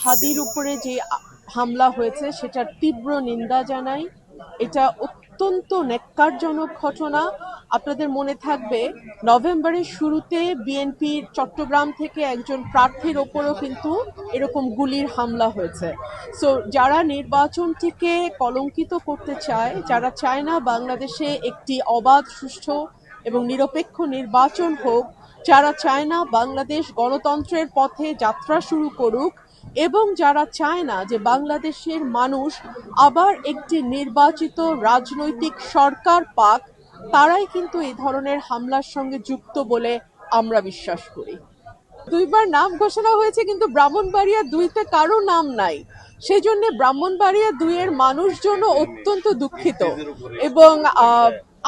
হাদির উপরে যে হামলা হয়েছে সেটার তীব্র নিন্দা জানাই। এটা অত্যন্ত ন্যক্কারজনক ঘটনা। আপনাদের মনে থাকবে নভেম্বরের শুরুতে বিএনপির চট্টগ্রাম থেকে একজন প্রার্থীর ওপরও কিন্তু এরকম গুলির হামলা হয়েছে। সো যারা নির্বাচনটিকে কলঙ্কিত করতে চায়, যারা চায় না বাংলাদেশে একটি অবাধ, সুষ্ঠু এবং নিরপেক্ষ নির্বাচন হোক, যারা চায় না বাংলাদেশ গণতন্ত্রের পথে যাত্রা শুরু করুক, এবং যারা চায় না যে বাংলাদেশের মানুষ আবার একটি নির্বাচিত রাজনৈতিক সরকার পাক, তারাই কিন্তু এই ধরনের হামলার সঙ্গে যুক্ত বলে আমরা বিশ্বাস করি। দুইবার নাম ঘোষণা হয়েছে কিন্তু ব্রাহ্মণবাড়িয়া 2-তে কারো নাম নাই। সেই জন্য ব্রাহ্মণবাড়িয়া 2-এর মানুষজন অত্যন্ত দুঃখিত। এবং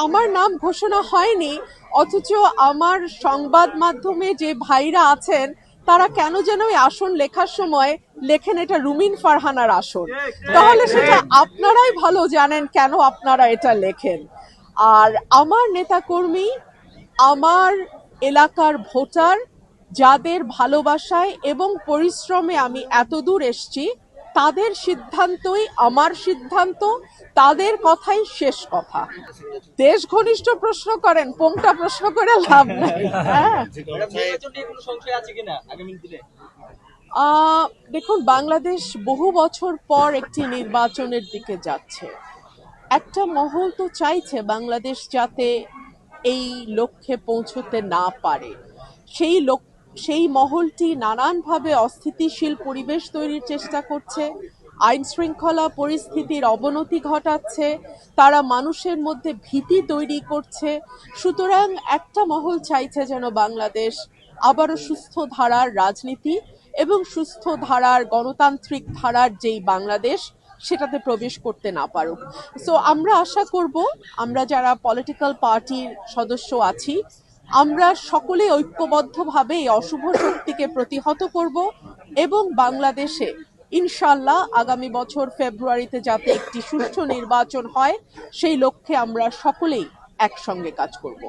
আমার নাম ঘোষণা হয়নি, অথচ আমার সংবাদ মাধ্যমে যে ভাইরা আছেন তারা কেন যেন ওই আসন লেখার সময় লেখেন এটা রুমিন ফারহানার আসন। তাহলে সেটা আপনারাই ভালো জানেন কেন আপনারা এটা লেখেন। আর আমার নেতাকর্মী, আমার এলাকার ভোটার, যাদের ভালোবাসায় এবং পরিশ্রমে আমি এতদূর এসেছি, তাদের সিদ্ধান্তই আমার সিদ্ধান্ত, তাদের কথাই শেষ কথা। দেশ ঘনিষ্ঠ প্রশ্ন করেন, পোংটা প্রশ্ন করে লাভ নাই। হ্যাঁ, দেখুন, বাংলাদেশ বহু বছর পর একটি নির্বাচনের দিকে যাচ্ছে। একটা মহল তো চাইছে বাংলাদেশ যাতে এই লক্ষ্যে পৌঁছতে না পারে। সেই মহলটি নানানভাবে অস্থিতিশীল পরিবেশ তৈরির চেষ্টা করছে, আইন শৃঙ্খলা পরিস্থিতির অবনতি ঘটাচ্ছে, তারা মানুষের মধ্যে ভীতি তৈরি করছে। সুতরাং একটা মহল চাইছে যেন বাংলাদেশ আবারও সুস্থ ধারার রাজনীতি এবং সুস্থ ধারার গণতান্ত্রিক ধারার যেই বাংলাদেশ, সেটাতে প্রবেশ করতে না পারুক। সো আমরা আশা করব, আমরা যারা পলিটিক্যাল পার্টির সদস্য আছি, আমরা সকলে ঐক্যবদ্ধভাবে এই অশুভ শক্তিকে প্রতিহত করব এবং বাংলাদেশে ইনশাল্লাহ আগামী বছর ফেব্রুয়ারিতে যাতে একটি সুষ্ঠু নির্বাচন হয়, সেই লক্ষ্যে আমরা সকলেই একসঙ্গে কাজ করব।